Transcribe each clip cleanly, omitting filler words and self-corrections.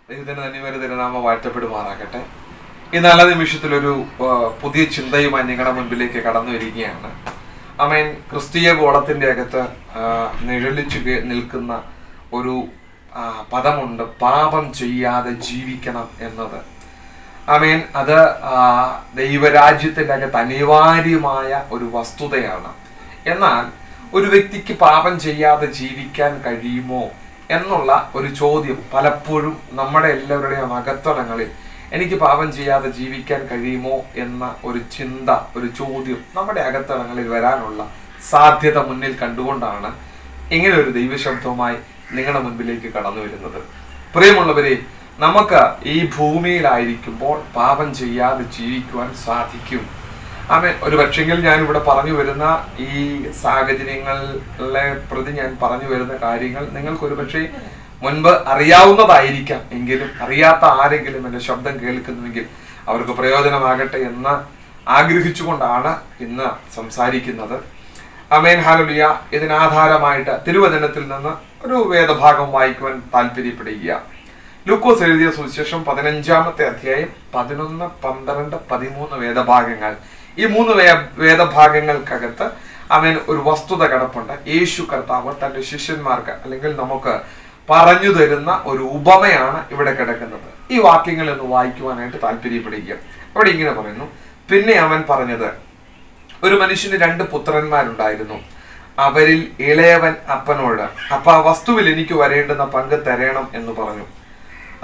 ദൈവത്തിന് ധന്യവര തിരുനാമം വാഴ്ത്തപ്പെടുമാറാകട്ടെ. ഈ നല്ല നിമിഷത്തിലൊരു പുതിയ ചിന്തയുമായി നിങ്ങളുടെ മുൻപിലേക്ക് കടന്നു വരികയാണ്. ആമേൻ. ക്രിസ്തീയ ഗോളത്തിന്റെ അകത്ത് നിഴലിച്ചു നിൽക്കുന്ന ഒരു പദമുണ്ട്, പാപം ചെയ്യാതെ ജീവിക്കണം എന്നത്. ആമേൻ. അത് ദൈവരാജ്യത്തിന്റെ അകത്ത് അനിവാര്യമായ ഒരു വസ്തുതയാണ്. എന്നാൽ ഒരു വ്യക്തിക്ക് പാപം ചെയ്യാതെ ജീവിക്കാൻ കഴിയുമോ എന്നുള്ള ഒരു ചോദ്യം പലപ്പോഴും നമ്മുടെ എല്ലാവരുടെയും അകത്തളങ്ങളിൽ, എനിക്ക് പാപം ചെയ്യാതെ ജീവിക്കാൻ കഴിയുമോ എന്ന ഒരു ചിന്ത, ഒരു ചോദ്യം നമ്മുടെ അകത്തളങ്ങളിൽ വരാനുള്ള സാധ്യത മുന്നിൽ കണ്ടുകൊണ്ടാണ് ഇങ്ങനെ ഒരു ദൈവശബ്ദവുമായി നിങ്ങളുടെ മുൻപിലേക്ക് കടന്നു വരുന്നത്. പ്രിയമുള്ളവരെ, നമുക്ക് ഈ ഭൂമിയിലായിരിക്കുമ്പോൾ പാപം ചെയ്യാതെ ജീവിക്കുവാൻ സാധിക്കും. ആമേൻ. ഒരു പക്ഷെങ്കിൽ ഞാനിവിടെ പറഞ്ഞു വരുന്ന ഈ സാഹചര്യങ്ങളെ പ്രതി ഞാൻ പറഞ്ഞു വരുന്ന കാര്യങ്ങൾ നിങ്ങൾക്കൊരു പക്ഷേ മുൻപ് അറിയാവുന്നതായിരിക്കാം. എങ്കിലും അറിയാത്ത ആരെങ്കിലും എൻ്റെ ശബ്ദം കേൾക്കുന്നുവെങ്കിൽ അവർക്ക് പ്രയോജനമാകട്ടെ എന്ന് ആഗ്രഹിച്ചുകൊണ്ടാണ് ഇന്ന് സംസാരിക്കുന്നത്. ആമേൻ. ഹല്ലേലൂയ. ഇതിനാധാരമായിട്ട് തിരുവചനത്തിൽ നിന്ന് ഒരു വേദഭാഗം വായിക്കുവാൻ താല്പര്യപ്പെടുക. ലൂക്കോസ് എഴുതിയ സുവിശേഷം 15-ാമത്തെ അധ്യായം 11, 12, 13 വേദഭാഗങ്ങൾ. ഈ 3 വേദഭാഗങ്ങൾക്കകത്ത് ആമേൻ ഒരു വസ്തുത കിടപ്പുണ്ട്. യേശു കർത്താവ് തന്റെ ശിഷ്യന്മാർക്ക് അല്ലെങ്കിൽ നമുക്ക് പറഞ്ഞു തരുന്ന ഒരു ഉപമയാണ് ഇവിടെ കിടക്കുന്നത്. ഈ വാക്യങ്ങൾ ഒന്ന് വായിക്കുവാനായിട്ട് താല്പര്യപ്പെടുക. അവിടെ ഇങ്ങനെ പറയുന്നു: പിന്നെ അവൻ പറഞ്ഞത്, ഒരു മനുഷ്യന് 2 പുത്രന്മാരുണ്ടായിരുന്നു. അവരിൽ ഇളയവൻ അപ്പനോട്, അപ്പ വസ്തുവിൽ എനിക്ക് വരേണ്ടുന്ന പങ്ക് തരണം എന്ന് പറഞ്ഞു.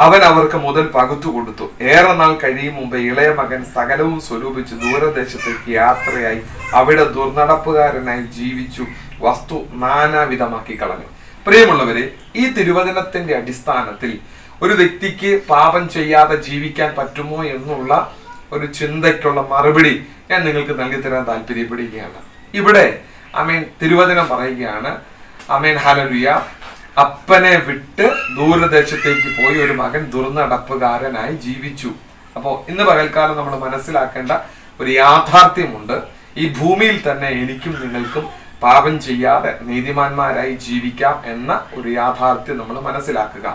അവൻ അവർക്ക് മുതൽ പകുത്തു കൊടുത്തു. ഏറെ നാൾ കഴിയും മുമ്പ് ഇളയ മകൻ സകലവും സ്വരൂപിച്ച് ദൂരദേശത്തേക്ക് യാത്രയായി അവിടെ ദുർനടപ്പുകാരനായി ജീവിച്ചു വസ്തു നാനാവിധമാക്കി കളഞ്ഞു. പ്രിയമുള്ളവരെ, ഈ തിരുവചനത്തിന്റെ അടിസ്ഥാനത്തിൽ ഒരു വ്യക്തിക്ക് പാപം ചെയ്യാതെ ജീവിക്കാൻ പറ്റുമോ എന്നുള്ള ഒരു ചിന്തയ്ക്കുള്ള മറുപടി ഞാൻ നിങ്ങൾക്ക് നൽകി തരാൻ താല്പര്യപ്പെടുകയാണ്. ഇവിടെ ആമേൻ തിരുവചനം പറയുകയാണ്, ആമേൻ ഹല്ലേലൂയ, അപ്പനെ വിട്ട് ദൂരദേശത്തേക്ക് പോയി ഒരു മകൻ ദുർനടപ്പുകാരനായി ജീവിച്ചു. അപ്പോൾ ഇന്ന് പകൽക്കാലം നമ്മൾ മനസ്സിലാക്കേണ്ട ഒരു യാഥാർത്ഥ്യമുണ്ട്. ഈ ഭൂമിയിൽ തന്നെ എനിക്കും നിങ്ങൾക്കും പാപം ചെയ്യാതെ നീതിമാന്മാരായി ജീവിക്കാം എന്ന ഒരു യാഥാർത്ഥ്യം നമ്മൾ മനസ്സിലാക്കുക.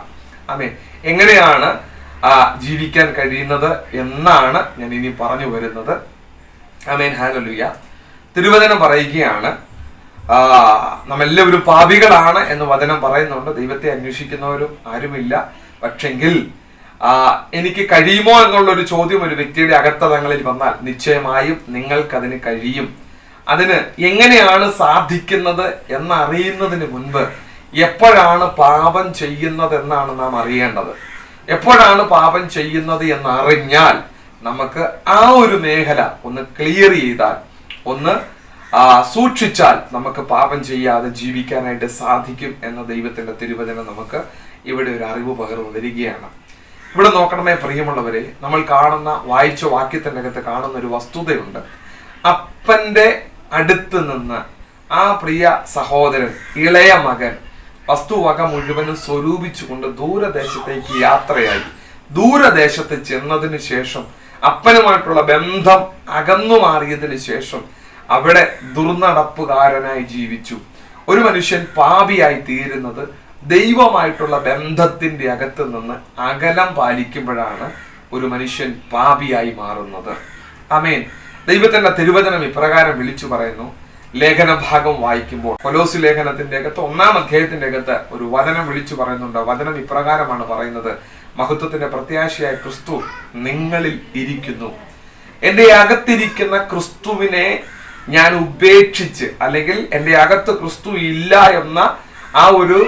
ആമേൻ. എങ്ങനെയാണ് ജീവിക്കാൻ കഴിയുന്നത് എന്നാണ് ഞാൻ ഇനി പറഞ്ഞു വരുന്നത്. Amen hallelujah. തിരുവചനം പറയുകയാണ്, നമ്മെല്ലാവരും പാപികളാണ് എന്ന് വചനം പറയുന്നുണ്ട്. ദൈവത്തെ അന്വേഷിക്കുന്നവരും ആരുമില്ല. പക്ഷെങ്കിൽ എനിക്ക് കഴിയുമോ എന്നുള്ള ഒരു ചോദ്യം ഒരു വ്യക്തിയുടെ അകത്തളങ്ങളിൽ വന്നാൽ നിശ്ചയമായും നിങ്ങൾക്കതിന് കഴിയും. അതിന് എങ്ങനെയാണ് സാധിക്കുന്നത് എന്നറിയുന്നതിന് മുൻപ് എപ്പോഴാണ് പാപം ചെയ്യുന്നത് എന്നാണ് നാം അറിയേണ്ടത്. എപ്പോഴാണ് പാപം ചെയ്യുന്നത് എന്നറിഞ്ഞാൽ നമുക്ക് ആ ഒരു മേഖല ഒന്ന് ക്ലിയർ ചെയ്താൽ, ഒന്ന് സൂക്ഷിച്ചാൽ നമുക്ക് പാപം ചെയ്യാതെ ജീവിക്കാനായിട്ട് സാധിക്കും എന്ന ദൈവത്തിന്റെ തിരുവചനം നമുക്ക് ഇവിടെ ഒരു അറിവ് പകർന്നു വരികയാണ്. ഇവിടെ നോക്കണമേ പ്രിയമുള്ളവരെ, നമ്മൾ കാണുന്ന വായിച്ച വാക്യത്തിന്റെ അകത്ത് കാണുന്ന ഒരു വസ്തുതയുണ്ട്. അപ്പന്റെ അടുത്ത് നിന്ന് ആ പ്രിയ സഹോദരൻ ഇളയ മകൻ വസ്തുവക മുഴുവനും സ്വരൂപിച്ചുകൊണ്ട് ദൂരദേശത്തേക്ക് യാത്രയായി. ദൂരദേശത്ത് ചെന്നതിന് ശേഷം അപ്പനുമായിട്ടുള്ള ബന്ധം അകന്നു മാറിയതിനു ശേഷം അവിടെ ദുർനടപ്പുകാരനായി ജീവിച്ചു. ഒരു മനുഷ്യൻ പാപിയായി തീരുന്നത് ദൈവമായിട്ടുള്ള ബന്ധത്തിന്റെ അകത്ത് നിന്ന് അകലം പാലിക്കുമ്പോഴാണ് ഒരു മനുഷ്യൻ പാപിയായി മാറുന്നത്. ആമേൻ. ദൈവത്തിന്റെ തിരുവചനം ഇപ്രകാരം വിളിച്ചു പറയുന്നു. ലേഖന ഭാഗം വായിക്കുമ്പോൾ കൊലോസി ലേഖനത്തിന്റെ അകത്ത് 1-ാം അധ്യായത്തിന്റെ അകത്ത് ഒരു വചനം വിളിച്ചു പറയുന്നുണ്ട്. വചനം ഇപ്രകാരമാണ് പറയുന്നത്: മഹത്വത്തിന്റെ പ്രത്യാശയായ ക്രിസ്തു നിങ്ങളിൽ ഇരിക്കുന്നു. എന്റെ അകത്തിരിക്കുന്ന ക്രിസ്തുവിനെ ഞാൻ ഉപേക്ഷിച്ച്, അല്ലെങ്കിൽ എൻ്റെ അകത്ത് ക്രിസ്തു ഇല്ല എന്ന ആ ഒരു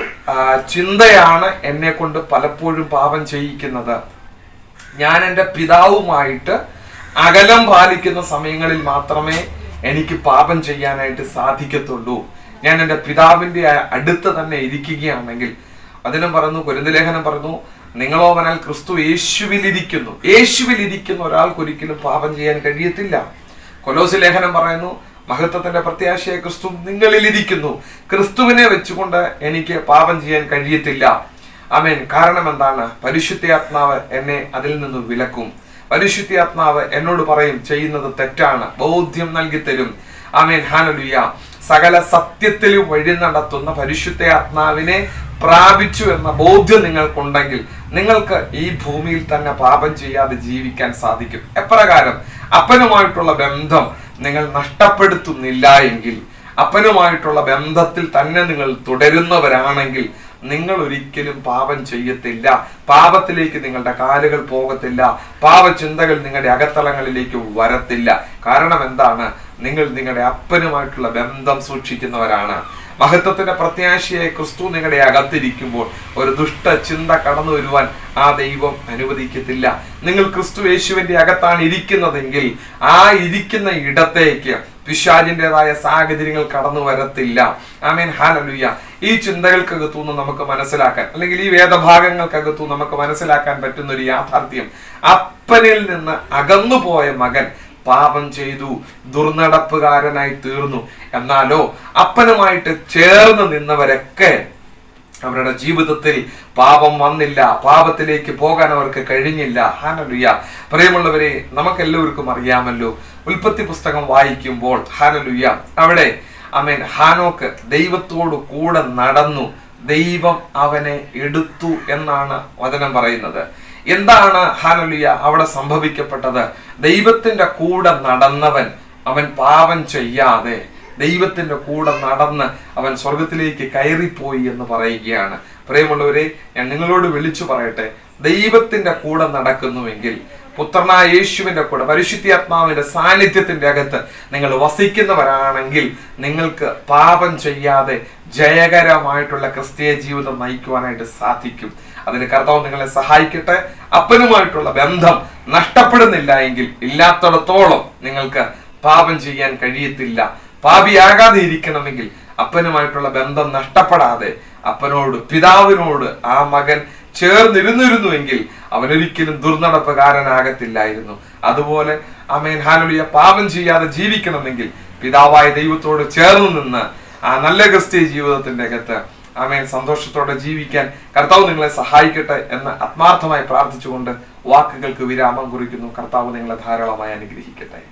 ചിന്തയാണ് എന്നെ കൊണ്ട് പലപ്പോഴും പാപം ചെയ്യിക്കുന്നത്. ഞാൻ എൻ്റെ പിതാവുമായിട്ട് അകലം പാലിക്കുന്ന സമയങ്ങളിൽ മാത്രമേ എനിക്ക് പാപം ചെയ്യാനായിട്ട് സാധിക്കത്തുള്ളൂ. ഞാൻ എൻ്റെ പിതാവിന്റെ അടുത്ത് തന്നെ ഇരിക്കുകയാണെങ്കിൽ, അതിനും പറഞ്ഞു, കൊരിന്ത്യർ ലേഖനം പറഞ്ഞു, നിങ്ങളോവനാൽ ക്രിസ്തു യേശുവിലിരിക്കുന്നു. യേശുവിലിരിക്കുന്ന ഒരാൾക്ക് ഒരിക്കലും പാപം ചെയ്യാൻ കഴിയത്തില്ല. കൊലോസി ലേഖനം പറയുന്നു, മഹത്വത്തിന്റെ പ്രത്യാശയായ ക്രിസ്തു നിങ്ങളിൽ ഇരിക്കുന്നു. ക്രിസ്തുവിനെ വെച്ചുകൊണ്ട് എനിക്ക് പാപം ചെയ്യാൻ കഴിയത്തില്ല. ആമേൻ. കാരണം എന്താണ്? പരിശുദ്ധാത്മാവ് എന്നെ അതിൽ നിന്ന് വിലക്കും. പരിശുദ്ധാത്മാവ് എന്നോട് പറയും ചെയ്യുന്നത് തെറ്റാണ്, ബോധ്യം നൽകി തരും. Amen hallelujah. സകല സത്യത്തിലും വഴി നടത്തുന്ന പരിശുദ്ധാത്മാവിനെ പ്രാപിച്ചു എന്ന ബോധ്യം നിങ്ങൾക്കുണ്ടെങ്കിൽ നിങ്ങൾക്ക് ഈ ഭൂമിയിൽ തന്നെ പാപം ചെയ്യാതെ ജീവിക്കാൻ സാധിക്കും. എപ്രകാരം? അപ്പനുമായിട്ടുള്ള ബന്ധം നിങ്ങൾ നഷ്ടപ്പെടുത്തുന്നില്ല എങ്കിൽ, അപ്പനുമായിട്ടുള്ള ബന്ധത്തിൽ തന്നെ നിങ്ങൾ തുടരുന്നവരാണെങ്കിൽ നിങ്ങൾ ഒരിക്കലും പാപം ചെയ്യത്തില്ല. പാപത്തിലേക്ക് നിങ്ങളുടെ കാലുകൾ പോകത്തില്ല. പാപചിന്തകൾ നിങ്ങളുടെ അകത്തളങ്ങളിലേക്ക് വരത്തില്ല. കാരണം എന്താണ്? നിങ്ങൾ നിങ്ങളുടെ അപ്പനുമായിട്ടുള്ള ബന്ധം സൂക്ഷിക്കുന്നവരാണ്. മഹത്വത്തിന്റെ പ്രത്യാശയായ ക്രിസ്തു നിങ്ങളുടെ അകത്തിരിക്കുമ്പോൾ ഒരു ദുഷ്ട ചിന്ത കടന്നു വരുവാൻ ആ ദൈവം അനുവദിക്കത്തില്ല. നിങ്ങൾ ക്രിസ്തു യേശുവിന്റെ അകത്താണ് ഇരിക്കുന്നതെങ്കിൽ ആ ഇരിക്കുന്ന ഇടത്തേക്ക് പിശാചിൻ്റെതായ സാഹചര്യങ്ങൾ കടന്നു വരത്തില്ല. ആമേൻ, ഹല്ലേലൂയ. ഈ ചിന്തകൾക്കകത്തുനിന്ന് നമുക്ക് മനസ്സിലാക്കാൻ, അല്ലെങ്കിൽ ഈ വേദഭാഗങ്ങൾക്കകത്തു നമുക്ക് മനസ്സിലാക്കാൻ പറ്റുന്ന ഒരു യാഥാർത്ഥ്യം, അപ്പനിൽ നിന്ന് അകന്നുപോയ മകൻ പാപം ചെയ്തു, ദുർനടപ്പുകാരനായി തീർന്നു. എന്നാലോ അപ്പനുമായിട്ട് ചേർന്ന് നിന്നവരൊക്കെ അവരുടെ ജീവിതത്തിൽ പാപം വന്നില്ല, പാപത്തിലേക്ക് പോകാൻ അവർക്ക് കഴിഞ്ഞില്ല. ഹല്ലേലൂയ. പ്രിയമുള്ളവരെ, നമുക്കെല്ലാവർക്കും അറിയാമല്ലോ, ഉൽപ്പത്തി പുസ്തകം വായിക്കുമ്പോൾ ഹല്ലേലൂയ, അവിടെ ആമേൻ, ഹാനോക്ക് ദൈവത്തോട് കൂടെ നടന്നു, ദൈവം അവനെ എടുത്തു എന്നാണ് വചനം പറയുന്നത്. എന്താണ് ഹല്ലേലൂയ അവിടെ സംഭവിക്കപ്പെട്ടത്? ദൈവത്തിന്റെ കൂടെ നടന്നവൻ അവൻ പാപം ചെയ്യാതെ ദൈവത്തിന്റെ കൂടെ നടന്ന് അവൻ സ്വർഗത്തിലേക്ക് കയറിപ്പോയി എന്ന് പറയുകയാണ്. പ്രിയമുള്ളവരെ, ഞാൻ നിങ്ങളോട് വിളിച്ചു പറയട്ടെ, ദൈവത്തിന്റെ കൂടെ നടക്കുന്നുവെങ്കിൽ, പുത്രനായ യേശുവിന്റെ കൂടെ പരിശുദ്ധാത്മാവിന്റെ സാന്നിധ്യത്തിന്റെ അകത്ത് നിങ്ങൾ വസിക്കുന്നവരാണെങ്കിൽ നിങ്ങൾക്ക് പാപം ചെയ്യാതെ ജയകരമായിട്ടുള്ള ക്രിസ്തീയ ജീവിതം നയിക്കുവാനായിട്ട് സാധിക്കും. അതിന് കർത്താവ് നിങ്ങളെ സഹായിക്കട്ടെ. അപ്പനുമായിട്ടുള്ള ബന്ധം നഷ്ടപ്പെടുന്നില്ല എങ്കിൽ, ഇല്ലാത്തിടത്തോളം നിങ്ങൾക്ക് പാപം ചെയ്യാൻ കഴിയത്തില്ല. പാപിയാകാതെ ഇരിക്കണമെങ്കിൽ അപ്പനുമായിട്ടുള്ള ബന്ധം നഷ്ടപ്പെടാതെ അപ്പനോട്, പിതാവിനോട് ആ മകൻ ചേർന്നിരുന്നിരുന്നുവെങ്കിൽ അവനൊരിക്കലും ദുർനടപ്പുകാരനാകത്തില്ലായിരുന്നു. അതുപോലെ ആമേൻ, ഹല്ലേലൂയ, പാപം ചെയ്യാതെ ജീവിക്കണമെങ്കിൽ പിതാവായ ദൈവത്തോട് ചേർന്ന് നിന്ന് ആ നല്ല ക്രിസ്തീയ ജീവിതത്തിന്റെ അകത്ത് ആമേൻ സന്തോഷത്തോടെ ജീവിക്കാൻ കർത്താവ് നിങ്ങളെ സഹായിക്കട്ടെ എന്ന് ആത്മാർത്ഥമായി പ്രാർത്ഥിച്ചുകൊണ്ട് വാക്കുകൾക്ക് വിരാമം കുറിക്കുന്നു. കർത്താവ് നിങ്ങളെ ധാരാളമായി അനുഗ്രഹിക്കട്ടെ.